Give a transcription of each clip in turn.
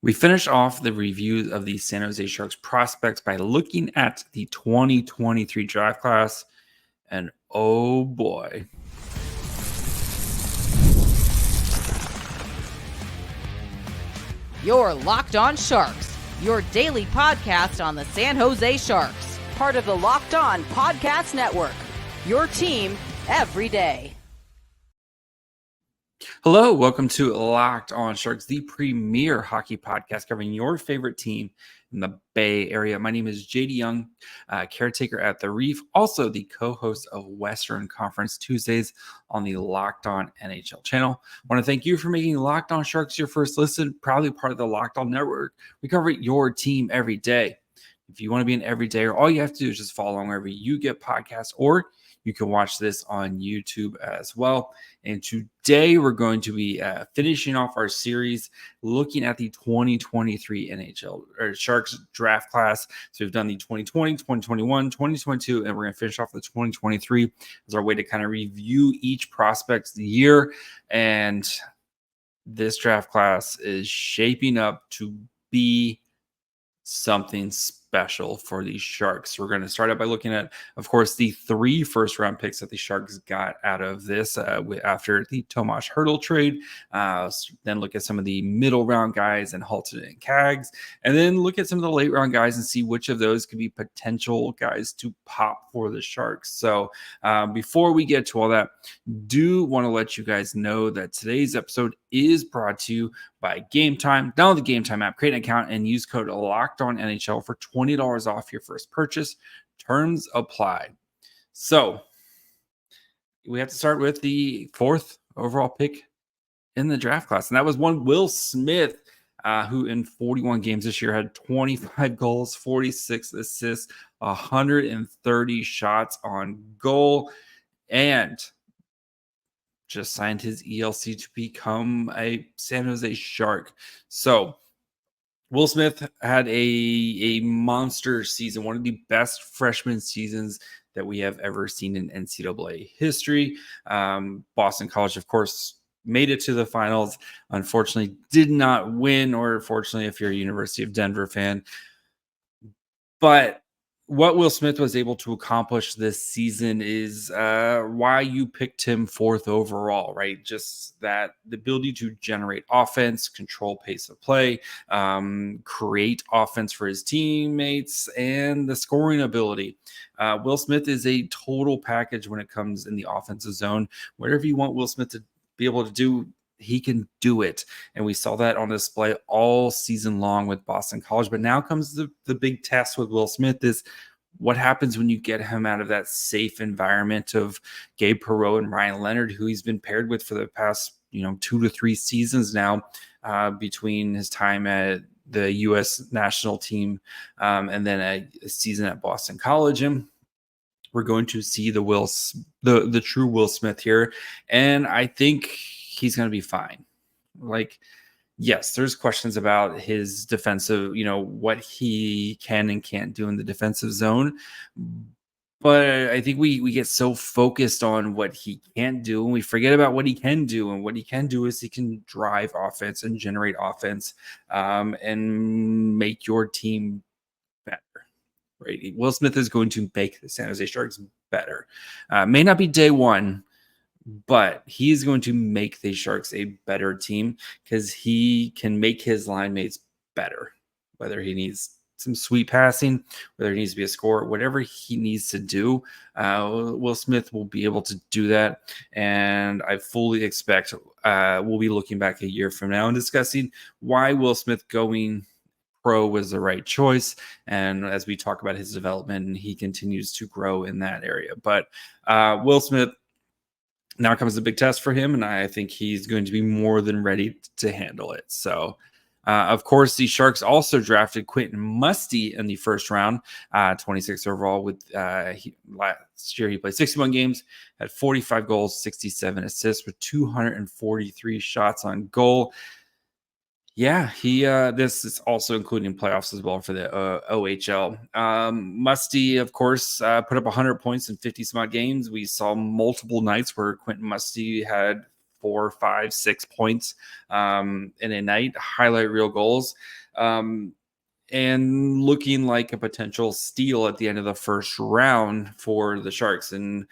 We finish off the review of the San Jose Sharks prospects by looking at the 2023 draft class, and oh boy. You're Locked On Sharks, your daily podcast on the San Jose Sharks, part of the Locked On Podcast Network, your team every day. Hello, welcome to Locked On Sharks, the premier hockey podcast covering your favorite team in the Bay Area. My name is JD Young, caretaker at the Reef, also the co-host of Western Conference Tuesdays on the Locked On NHL channel. I want to thank you for making Locked On Sharks your first listen, proudly part of the Locked On Network. We cover your team every day. If you want to be an everydayer, all you have to do is just follow along wherever you get podcasts, or you can watch this on YouTube as well. And today we're going to be finishing off our series looking at the 2023 NHL or Sharks draft class. So we've done the 2020, 2021, 2022, and we're going to finish off the 2023 as our way to kind of review each prospect's year. And this draft class is shaping up to be something special for the Sharks. We're going to start out by looking at, of course, the 3 first-round picks that the Sharks got out of this after the Tomas Hertl trade. Then look at some of the middle-round guys and Halton and Cags, and then look at some of the late-round guys and see which of those could be potential guys to pop for the Sharks. So before we get to all that, do want to let you guys know that today's episode is brought to you by Game Time. Download the Game Time app, create an account, and use code LOCKEDONNHL for $20 off your first purchase. Terms apply. So we have to start with the 4th overall pick in the draft class, and that was one Will Smith, who in 41 games this year had 25 goals, 46 assists, 130 shots on goal, and just signed his ELC to become a San Jose Shark. So Will Smith had a monster season, one of the best freshman seasons that we have ever seen in NCAA history. Boston College, of course, made it to the finals. Unfortunately, did not win, or fortunately, if you're a University of Denver fan. But what Will Smith was able to accomplish this season is why you picked him 4th overall, right? Just that the ability to generate offense, control pace of play, create offense for his teammates, and the scoring ability. Will Smith is a total package when it comes in the offensive zone. Whatever you want Will Smith to be able to do, he can do it. And we saw that on display all season long with Boston College. But now comes the big test with Will Smith is what happens when you get him out of that safe environment of Gabe Perreault and Ryan Leonard, who he's been paired with for the past 2 to 3 seasons now, between his time at the U.S. national team and then a season at Boston College. And we're going to see the true Will Smith here. And I think he's going to be fine. Like, yes, there's questions about his defensive, what he can and can't do in the defensive zone. But I think we get so focused on what he can't do, and we forget about what he can do. And what he can do is he can drive offense and generate offense and make your team better. Right? Will Smith is going to make the San Jose Sharks better. May not be day one, but he's going to make the Sharks a better team because he can make his line mates better, whether he needs some sweet passing, whether he needs to be a scorer, whatever he needs to do. Will Smith will be able to do that. And I fully expect we'll be looking back a year from now and discussing why Will Smith going pro was the right choice. And as we talk about his development, he continues to grow in that area. But Will Smith, now comes the big test for him, and I think he's going to be more than ready to handle it. So, of course, the Sharks also drafted Quinton Musty in the first round, 26 overall. Last year he played 61 games, had 45 goals, 67 assists with 243 shots on goal. Yeah, this is also including playoffs as well for the OHL. Musty, of course, put up 100 points in 50 some odd games. We saw multiple nights where Quentin Musty had 4, 5, 6 points in a night, highlight reel goals. And looking like a potential steal at the end of the first round for the Sharks. And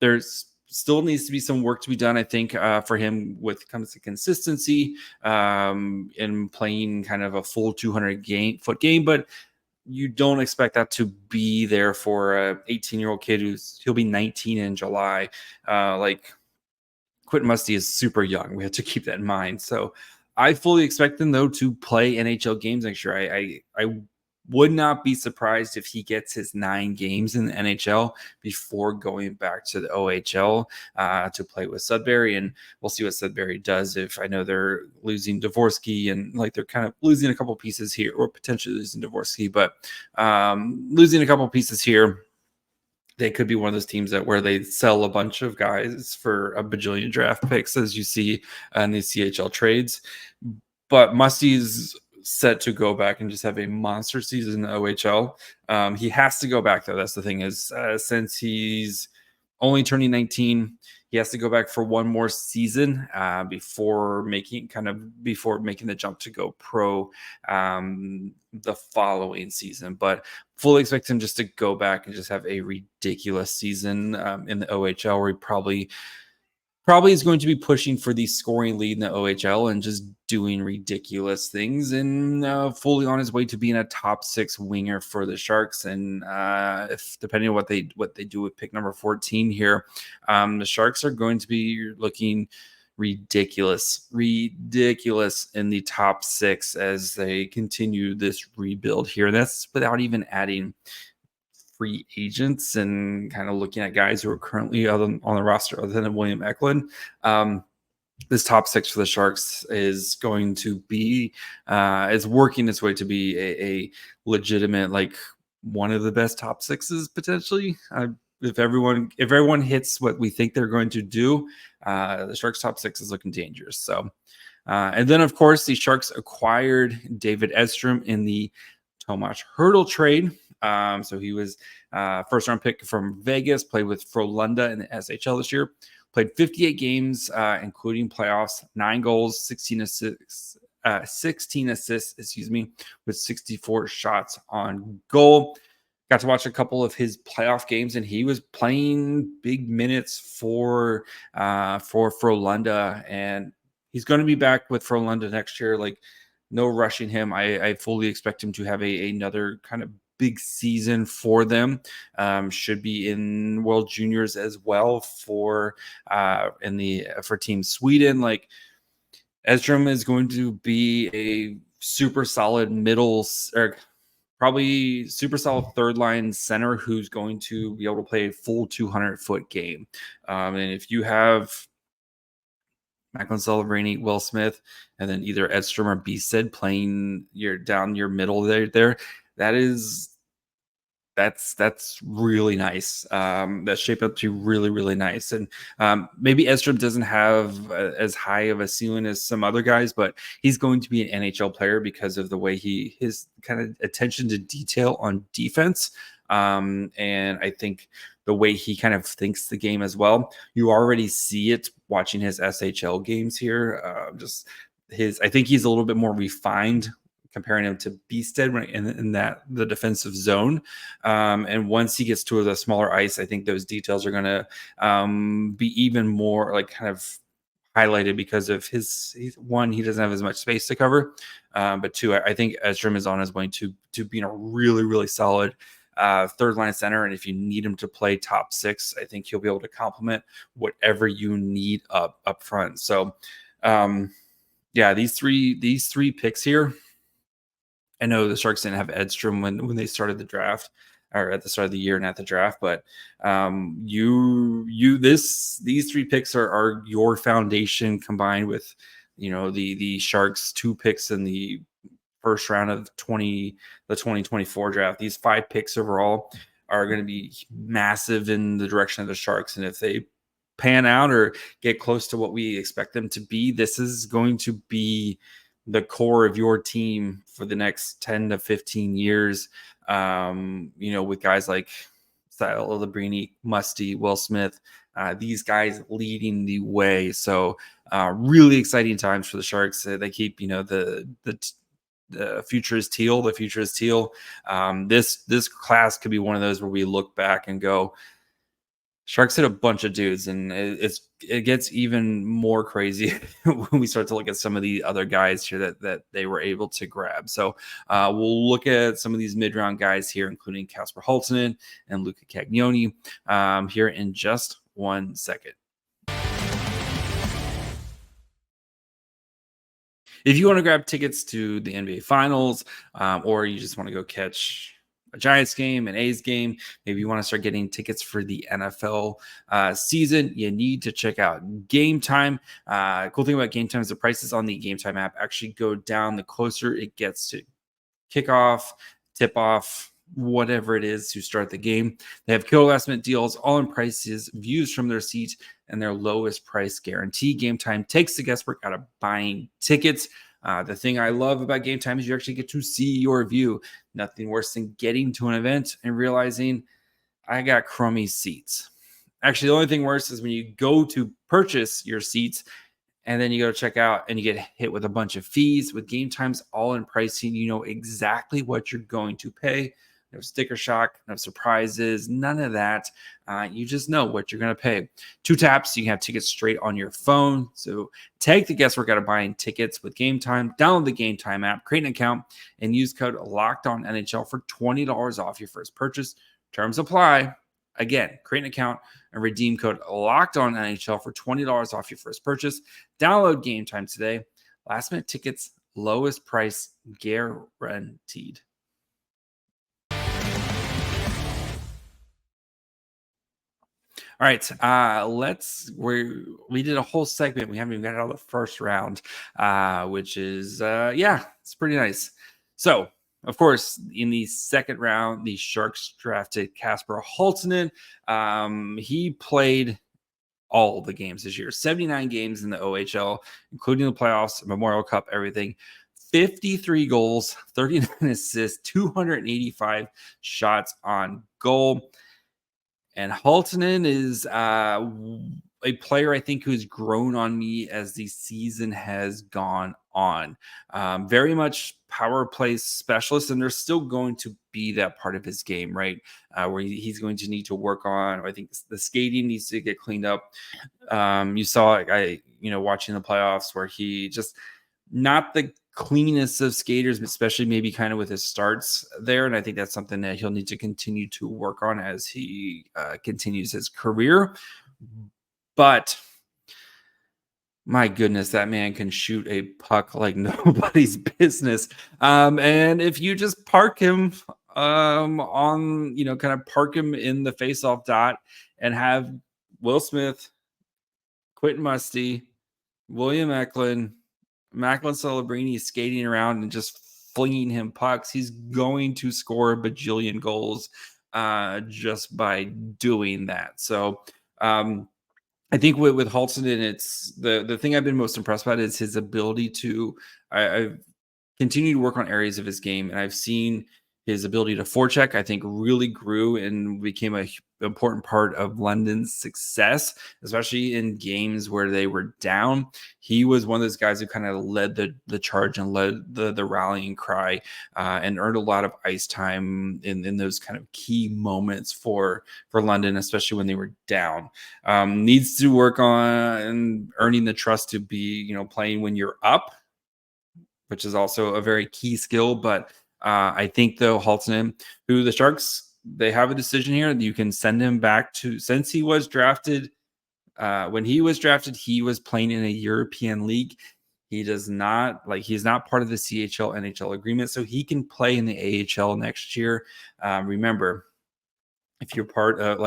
there's still needs to be some work to be done, I think, for him with comes to consistency in playing kind of a full 200-foot game. But you don't expect that to be there for a 18-year-old kid he'll be 19 in July. Like Quinton Musty is super young. We have to keep that in mind. So I fully expect them, though, to play NHL games next year. I would not be surprised if he gets his 9 games in the NHL before going back to the OHL to play with Sudbury. And we'll see what Sudbury does. If I know they're losing Dvorsky and like they're kind of losing a couple pieces here, or potentially losing Dvorsky, but losing a couple pieces here. They could be one of those teams where they sell a bunch of guys for a bajillion draft picks, as you see in these CHL trades. But Musty's set to go back and just have a monster season in the OHL. He has to go back, though. That's the thing is, since he's only turning 19, he has to go back for one more season before making the jump to go pro the following season. But fully expect him just to go back and just have a ridiculous season in the OHL, where he probably is going to be pushing for the scoring lead in the OHL and just doing ridiculous things, and fully on his way to being a top 6 winger for the Sharks. And if depending on what they do with pick number 14 here, the Sharks are going to be looking ridiculous in the top 6 as they continue this rebuild here. And that's without even adding free agents and kind of looking at guys who are currently on the roster other than William Eklund. This top 6 for the Sharks is going to be is working its way to be a legitimate, like, one of the best top 6s potentially. If everyone hits what we think they're going to do, the Sharks top 6 is looking dangerous. So, and then of course the Sharks acquired David Edstrom in the Tomas Hertl trade. So he was first round pick from Vegas, played with Frölunda in the SHL this year, played 58 games, including playoffs, 9 goals, 16 assists, with 64 shots on goal. Got to watch a couple of his playoff games, and he was playing big minutes for Frölunda, and he's going to be back with Frölunda next year. Like, no rushing him. I fully expect him to have another kind of big season for them. Should be in World Juniors as well for Team Sweden. Like, Edstrom is going to be a super solid probably super solid third line center who's going to be able to play a full 200-foot game. And if you have Macklin Celebrini, Will Smith, and then either Edstrom or Beasted playing down your middle there, that's really nice. That's shaped up to really, really nice. And maybe Edstrom doesn't have as high of a ceiling as some other guys, but he's going to be an NHL player because of the way his kind of attention to detail on defense. And I think the way he kind of thinks the game as well. You already see it watching his SHL games here. I think he's a little bit more refined, comparing him to Beasted in that the defensive zone. And once he gets to the smaller ice, I think those details are going to be even more like kind of highlighted because of one, he doesn't have as much space to cover. But two, I think Edstrom is on his way to being a really, really solid third line center. And if you need him to play top 6, I think he'll be able to complement whatever you need up front. So yeah, these three picks here, I know the Sharks didn't have Edstrom when they started the draft, or at the start of the year and at the draft, but these 3 picks are your foundation, combined with the Sharks 2 picks in the first round of the 2024 draft. These 5 picks overall are going to be massive in the direction of the Sharks, and if they pan out or get close to what we expect them to be, this is going to be the core of your team for the next 10 to 15 years. With guys like Celebrini, Musty, Will Smith, these guys leading the way. So really exciting times for the Sharks. They keep, the future is teal. The future is teal. This class could be one of those where we look back and go, Sharks hit a bunch of dudes, and it gets even more crazy when we start to look at some of the other guys here that they were able to grab. So we'll look at some of these mid-round guys here, including Kasper Halttunen and Luca Cagnoni here in just 1 second. If you want to grab tickets to the NBA Finals, or you just want to go catch a Giants game, an A's game, maybe you want to start getting tickets for the NFL season, you need to check out Game Time. Cool thing about Game Time is the prices on the Game Time app actually go down the closer it gets to kickoff, tip-off, whatever it is to start the game. They have killer last-minute deals, all-in prices, views from their seat, and their lowest price guarantee. Game Time takes the guesswork out of buying tickets. The thing I love about Game Time is you actually get to see your view. Nothing worse than getting to an event and realizing I got crummy seats. Actually, the only thing worse is when you go to purchase your seats and then you go to check out and you get hit with a bunch of fees. With Game Time's all-in pricing, you know exactly what you're going to pay. No sticker shock, no surprises, none of that. You just know what you're going to pay. 2 taps, you can have tickets straight on your phone. So take the guesswork out of buying tickets with Game Time. Download the Game Time app, create an account, and use code LOCKEDONNHL for $20 off your first purchase. Terms apply. Again, create an account and redeem code LOCKEDONNHL for $20 off your first purchase. Download Game Time today. Last minute tickets, lowest price guaranteed. All right, we did a whole segment. We haven't even got out of the first round, which is, it's pretty nice. So, of course, in the second round, the Sharks drafted Kasper Halttunen. He played all the games this year, 79 games in the OHL, including the playoffs, Memorial Cup, everything. 53 goals, 39 assists, 285 shots on goal. And Halttunen is a player, I think, who's grown on me as the season has gone on. Very much power play specialist, and there's still going to be that part of his game, right? Where he's going to need to work on. I think the skating needs to get cleaned up. You saw, watching the playoffs where he just not the cleanest of skaters, especially maybe kind of with his starts there. And I think that's something that he'll need to continue to work on as he continues his career. But my goodness, that man can shoot a puck like nobody's business. And if you just park him on, kind of park him in the faceoff dot and have Will Smith, Quentin Musty, William Macklin Celebrini skating around and just flinging him pucks, he's going to score a bajillion goals just by doing that. So I think with Halttunen, it's the thing I've been most impressed by is his ability to I've continued to work on areas of his game, and I've seen his ability to forecheck, I think, really grew and became an important part of London's success, especially in games where they were down. He was one of those guys who kind of led the charge and led the rallying cry and earned a lot of ice time in those kind of key moments for London, especially when they were down. Needs to work on earning the trust to be, playing when you're up, which is also a very key skill. But I think, though, Halttunen, who the Sharks, they have a decision here. You can send him back to, since he was drafted, when he was drafted, he was playing in a European league. He does not, he's not part of the CHL NHL agreement, so he can play in the AHL next year. Remember, if you're part of,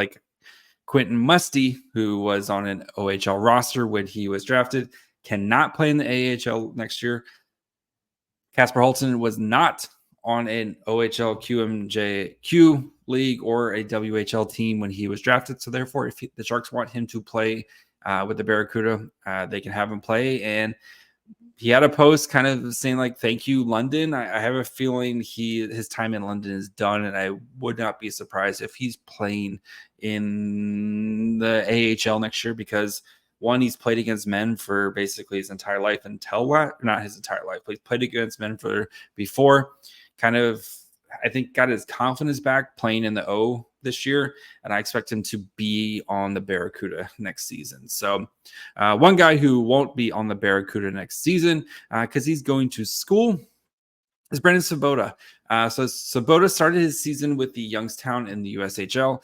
Quinton Musty, who was on an OHL roster when he was drafted, cannot play in the AHL next year. Kasper Halttunen was not on an OHL QMJQ league or a WHL team when he was drafted. So therefore, if the Sharks want him to play with the Barracuda, they can have him play. And he had a post kind of saying like, thank you, London. I have a feeling his time in London is done, and I would not be surprised if he's playing in the AHL next year, because one, he's played against men for basically his entire life not his entire life, but he's played against men for before, kind of, I think, got his confidence back playing in the O this year, and I expect him to be on the Barracuda next season. So one guy who won't be on the Barracuda next season because he's going to school is Brandon Svoboda. So Svoboda started his season with the Youngstown in the USHL.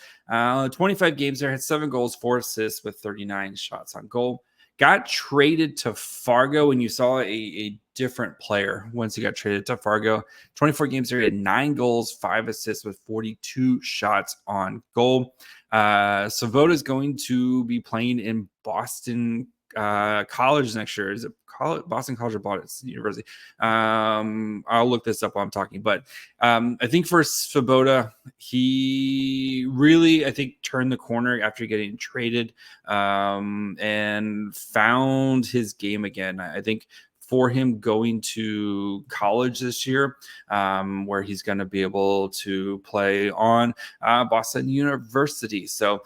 25 games there, had 7 goals, 4 assists with 39 shots on goal. Got traded to Fargo, and you saw a different player once he got traded to Fargo. 24 games there, he had 9 goals, 5 assists with 42 shots on goal. Svoboda is going to be playing in Boston College next year. Is it Boston College or Boston University? I'll look this up while I'm talking. But I think for Svoboda, he really, I think, turned the corner after getting traded and found his game again. I think for him going to college this year, where he's going to be able to play on Boston University. So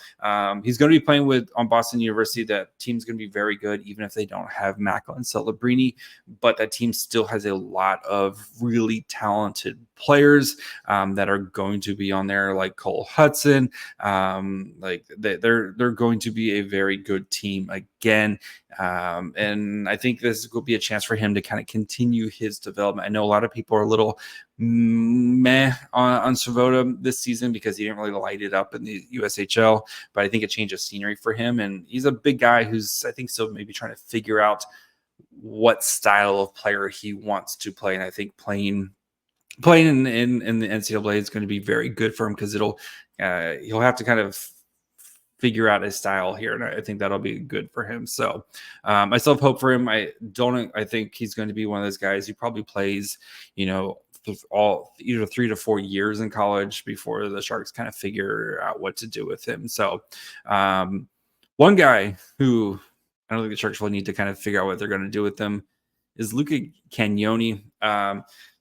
he's going to be playing on Boston University. That team's going to be very good, even if they don't have Macklin and Celebrini. But that team still has a lot of really talented players that are going to be on there, like Cole Hudson. Like they're going to be a very good team again. And I think this will be a chance for him to kind of continue his development. I know a lot of people are a little meh on Svoboda this season because he didn't really light it up in the USHL, but I think a change of scenery for him. And he's a big guy who's, I think, still maybe trying to figure out what style of player he wants to play. And I think playing in the NCAA is going to be very good for him, because he'll have to kind of figure out his style here, and I think that'll be good for him. So I still have hope for him. I think he's going to be one of those guys who probably plays, either 3 to 4 years in college before the Sharks kind of figure out what to do with him. So one guy who I don't think the Sharks will need to kind of figure out what they're going to do with them is Luca Cagnoni.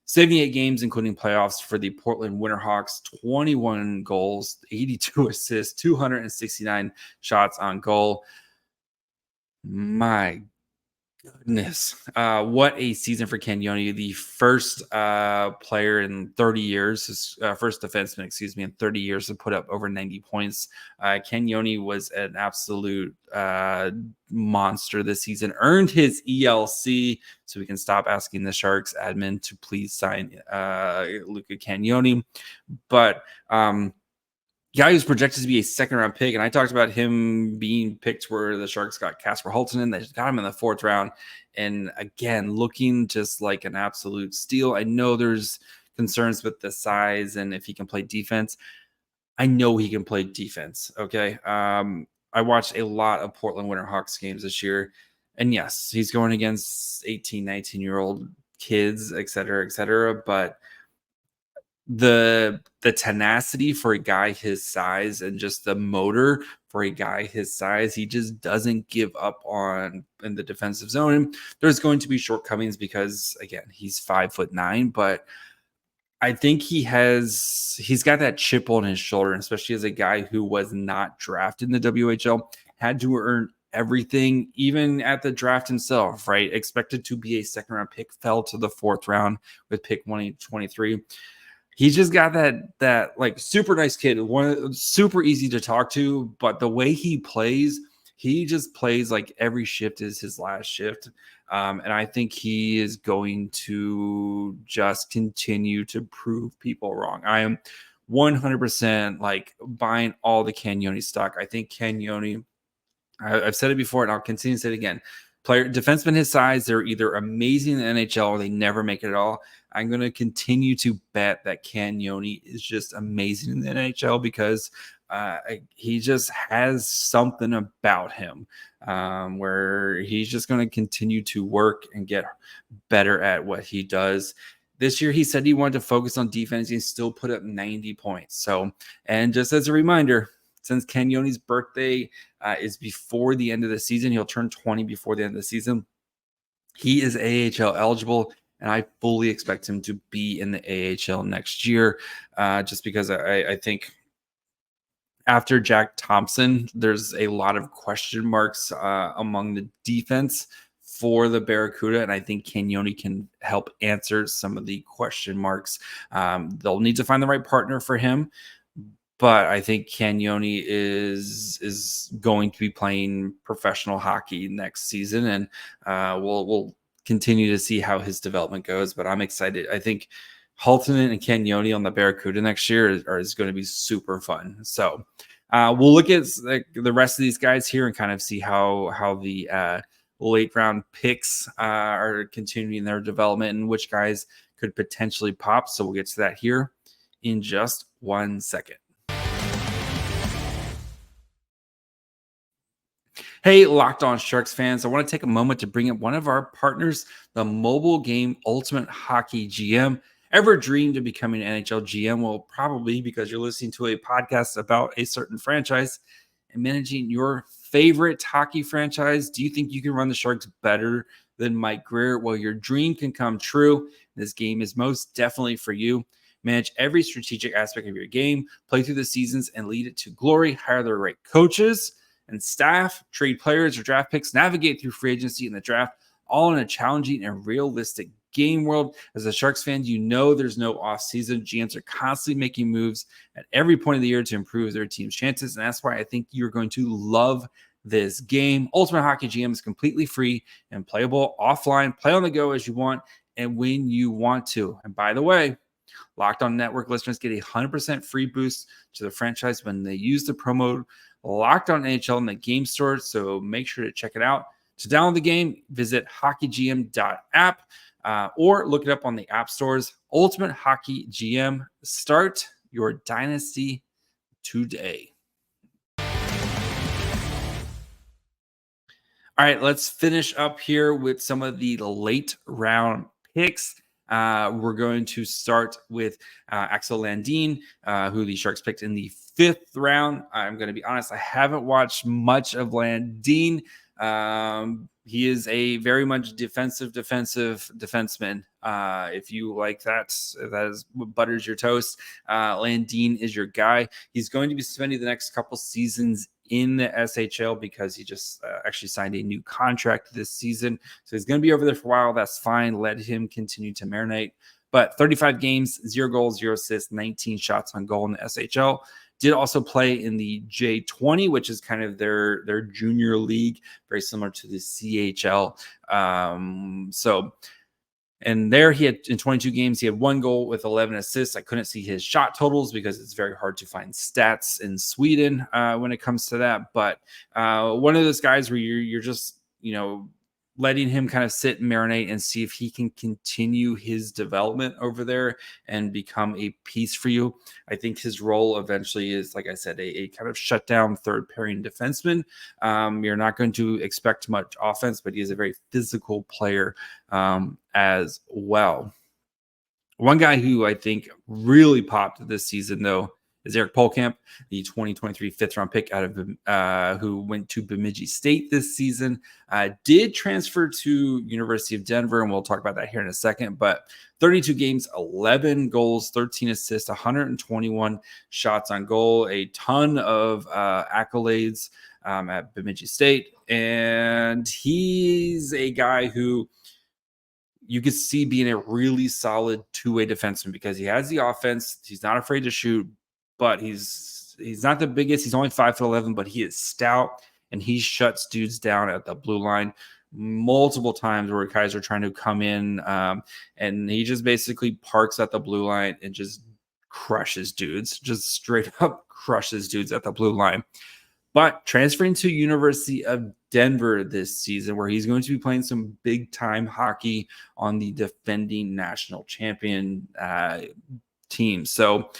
78 games, including playoffs, for the Portland Winterhawks, 21 goals, 82 assists, 269 shots on goal. My goodness. What a season for Cagnoni, the first player in 30 years, first defenseman, in 30 years to put up over 90 points. Cagnoni was an absolute monster this season, earned his ELC, so we can stop asking the Sharks admin to please sign Luca Cagnoni. But guy who's projected to be a second-round pick, and I talked about him being picked where the Sharks got Kasper Halttunen. They got him in the 4th round, and again, looking just like an absolute steal. I know there's concerns with the size and if he can play defense. I know he can play defense, okay? I watched a lot of Portland Winterhawks games this year, and yes, he's going against 18, 19-year-old kids, et cetera, but the tenacity for a guy his size and just the motor for a guy his size, he just doesn't give up on in the defensive zone. There's going to be shortcomings because, again, he's 5'9", but I think he's got that chip on his shoulder, especially as a guy who was not drafted in the WHL, had to earn everything, even at the draft himself, right? Expected to be a second-round pick, fell to the 4th round with pick 123. He's just got that like super nice kid, super easy to talk to, but the way he plays, he just plays like every shift is his last shift. And I think he is going to just continue to prove people wrong. I am 100% like buying all the Cagnoni stock. I think Cagnoni, I've said it before and I'll continue to say it again. Defensemen his size, they're either amazing in the NHL or they never make it at all. I'm going to continue to bet that Cagnoni is just amazing in the NHL because he just has something about him where he's just going to continue to work and get better at what he does. This year, he said he wanted to focus on defense. He still put up 90 points. So, and just as a reminder, since Cagnoni's birthday is before the end of the season, he'll turn 20 before the end of the season. He is AHL eligible, and I fully expect him to be in the AHL next year, just because I think after Jack Thompson, there's a lot of question marks among the defense for the Barracuda, and I think Cagnoni can help answer some of the question marks. They'll need to find the right partner for him, but I think Cagnoni is going to be playing professional hockey next season, and we'll continue to see how his development goes. But I'm excited. I think Halttunen and Cagnoni on the Barracuda next year is going to be super fun. So we'll look at the rest of these guys here and kind of see how the late round picks are continuing their development and which guys could potentially pop. So we'll get to that here in just 1 second. Hey, Locked On Sharks fans, I want to take a moment to bring up one of our partners, the mobile game Ultimate Hockey GM. Ever dreamed of becoming an NHL GM? Well, probably because you're listening to a podcast about a certain franchise and managing your favorite hockey franchise. Do you think you can run the Sharks better than Mike Grier? Well, your dream can come true. This game is most definitely for you. Manage every strategic aspect of your game, play through the seasons, and lead it to glory. Hire the right coaches and staff, trade players or draft picks, navigate through free agency and the draft, all in a challenging and realistic game world. As a Sharks fan, you know there's no off season. GMs are constantly making moves at every point of the year to improve their team's chances, and that's why I think you're going to love this game. Ultimate Hockey GM is completely free and playable offline. Play on the go as you want and when you want to. And by the way, Locked On Network listeners get a 100% free boost to the franchise when they use the promo Locked On NHL in the game store, so make sure to check it out. To download the game, visit hockeygm.app or look it up on the app stores. Ultimate Hockey GM. Start your dynasty today. All right, let's finish up here with some of the late round picks. We're going to start with Axel Landen, who the Sharks picked in the 5th round. I'm going to be honest, I haven't watched much of Landen. He is a very much defensive defenseman. If you like that is what butters your toast. Landen is your guy. He's going to be spending the next couple seasons in the SHL because he just actually signed a new contract this season. So he's going to be over there for a while. That's fine. Let him continue to marinate. But 35 games, 0 goals, 0 assists, 19 shots on goal in the SHL. Did also play in the J20, which is kind of their junior league, very similar to the CHL. And there he had, in 22 games, he had 1 goal with 11 assists. I couldn't see his shot totals because it's very hard to find stats in Sweden when it comes to that. But one of those guys where you're just, letting him kind of sit and marinate and see if he can continue his development over there and become a piece for you. I think his role eventually is, like I said, a kind of shutdown third pairing defenseman. You're not going to expect much offense, but he is a very physical player as well. One guy who I think really popped this season, though, is Eric Pohlkamp, the 2023 5th-round pick out of who went to Bemidji State this season. Did transfer to University of Denver, and we'll talk about that here in a second. But 32 games, 11 goals, 13 assists, 121 shots on goal, a ton of accolades at Bemidji State. And he's a guy who you could see being a really solid two-way defenseman because he has the offense. He's not afraid to shoot. But he's not the biggest. He's only 5'11", but he is stout, and he shuts dudes down at the blue line multiple times where guys are trying to come in, and he just basically parks at the blue line and just crushes dudes, just straight up crushes dudes at the blue line. But transferring to University of Denver this season, where he's going to be playing some big-time hockey on the defending national champion team. So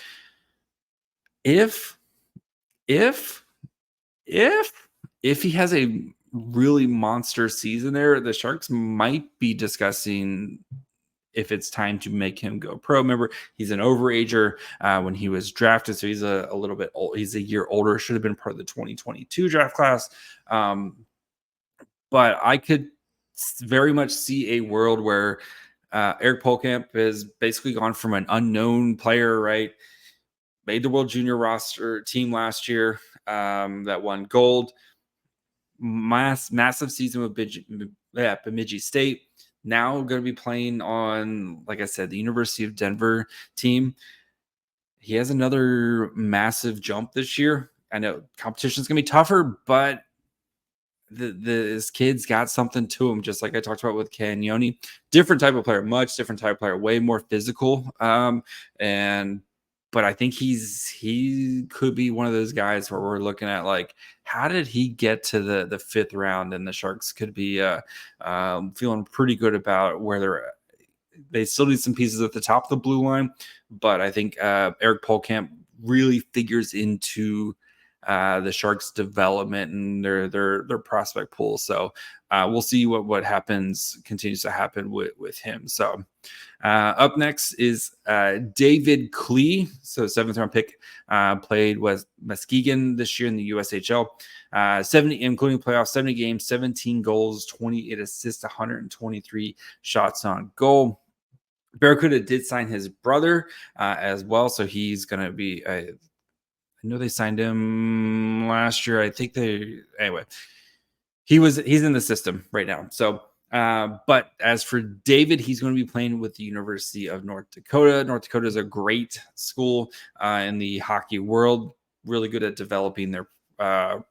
if he has a really monster season there, the Sharks might be discussing if it's time to make him go pro. Remember, he's an overager when he was drafted, so he's a little bit old. He's a year older. Should have been part of the 2022 draft class. But I could very much see a world where Eric Pohlkamp has basically gone from an unknown player, right? Made the World Junior roster team last year, that won gold. Massive season with Bemidji State. Now going to be playing on, like I said, the University of Denver team. He has another massive jump this year. I know competition is going to be tougher, but this kid's got something to him, just like I talked about with Cagnoni. Different type of player, much different type of player, way more physical. But I think he could be one of those guys where we're looking at like, how did he get to the fifth round? And the Sharks could be feeling pretty good about where they're at. They still need some pieces at the top of the blue line, but I think Eric Pohlkamp really figures into the Sharks' development and their prospect pool. So we'll see what continues to happen with him. So up next is David Klee. So 7th round pick, played with Muskegon this year in the USHL. 70, including playoffs, 70 games, 17 goals, 28 assists, 123 shots on goal. Barracuda did sign his brother as well, so he's going to be. I know they signed him last year. I think anyway. He's in the system right now. So, but as for David, he's going to be playing with the University of North Dakota. North Dakota is a great school in the hockey world. Really good at developing their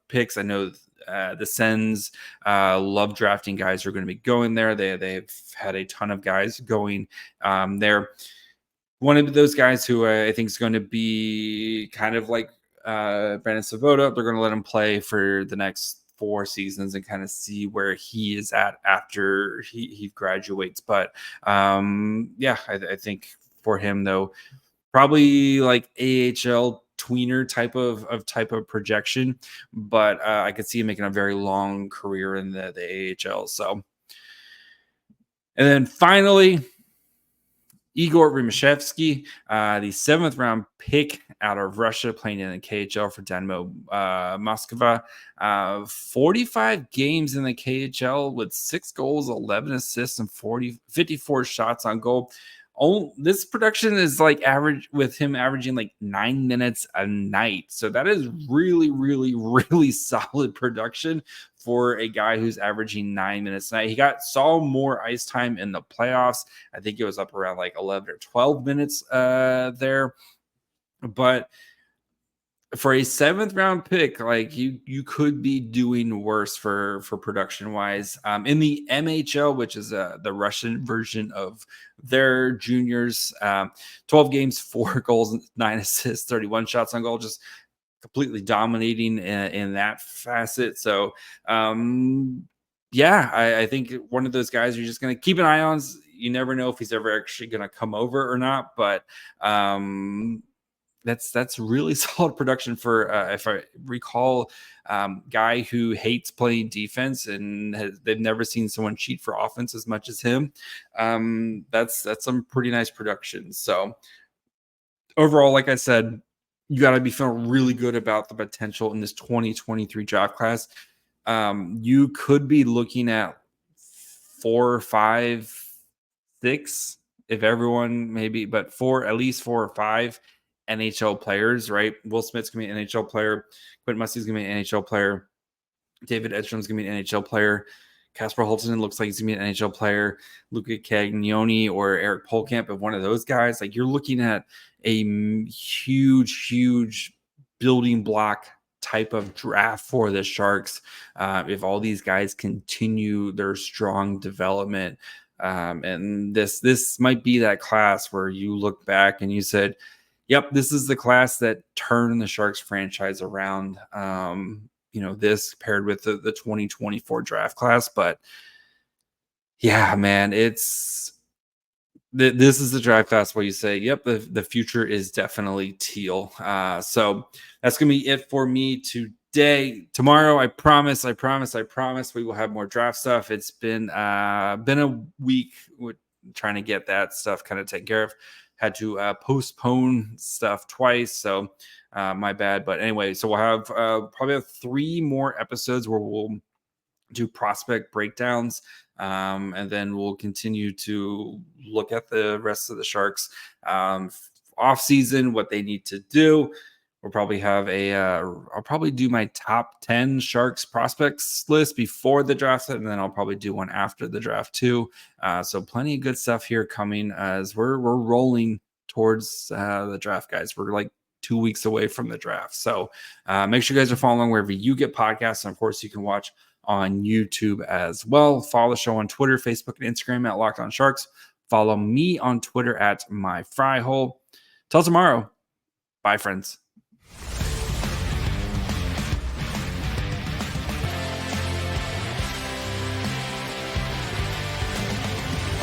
picks. I know the Sens love drafting guys who are going to be going there. They've had a ton of guys going there. One of those guys who I think is going to be kind of like Brandon Svoboda. They're going to let him play for the next 4 seasons and kind of see where he is at after he graduates. But I think for him though, probably like AHL tweener type of projection, but I could see him making a very long career in the AHL. So, and then finally, Yegor Rimashevsky, the 7th round pick out of Russia, playing in the KHL for Dynamo Moscow. 45 games in the KHL with 6 goals, 11 assists, and 54 shots on goal. This production is like average, with him averaging like 9 minutes a night. So that is really, really, really solid production for a guy who's averaging 9 minutes a night. He saw more ice time in the playoffs. I think it was up around like 11 or 12 minutes there. But for a 7th round pick, like you could be doing worse for production wise. In the MHL, which is the Russian version of their juniors, 12 games, 4 goals, 9 assists, 31 shots on goal, just completely dominating in that facet. So I think one of those guys you're just going to keep an eye on. You never know if he's ever actually going to come over or not, but that's really solid production for, if I recall, guy who hates playing defense and they've never seen someone cheat for offense as much as him. That's some pretty nice production. So overall, like I said, you got to be feeling really good about the potential in this 2023 draft class. You could be looking at 4, 5, 6, if everyone maybe, but at least 4 or 5 NHL players, right? Will Smith's going to be an NHL player. Quentin Musty's going to be an NHL player. David Edstrom's going to be an NHL player. Kasper Halttunen looks like he's going to be an NHL player. Luca Cagnoni or Eric Pohlkamp, if one of those guys. Like, you're looking at a huge building block type of draft for the Sharks. If all these guys continue their strong development, and this might be that class where you look back and you said, yep, this is the class that turned the Sharks franchise around. This paired with the 2024 draft class. But yeah, man, this is the draft class where you say, yep, the future is definitely teal. So that's going to be it for me today. Tomorrow, I promise, we will have more draft stuff. It's been a week with trying to get that stuff kind of taken care of. Had to postpone stuff twice, so my bad. But anyway, so we'll have probably 3 more episodes where we'll do prospect breakdowns. And then we'll continue to look at the rest of the Sharks off season, what they need to do. We'll probably have I'll probably do my top 10 Sharks prospects list before the draft, and then I'll probably do one after the draft too. So plenty of good stuff here coming as we're rolling towards the draft, guys. We're like 2 weeks away from the draft. So make sure you guys are following wherever you get podcasts. And of course, you can watch on YouTube as well. Follow the show on Twitter, Facebook, and Instagram at Locked On Sharks. Follow me on Twitter at MyFryHole. Till tomorrow. Bye, friends.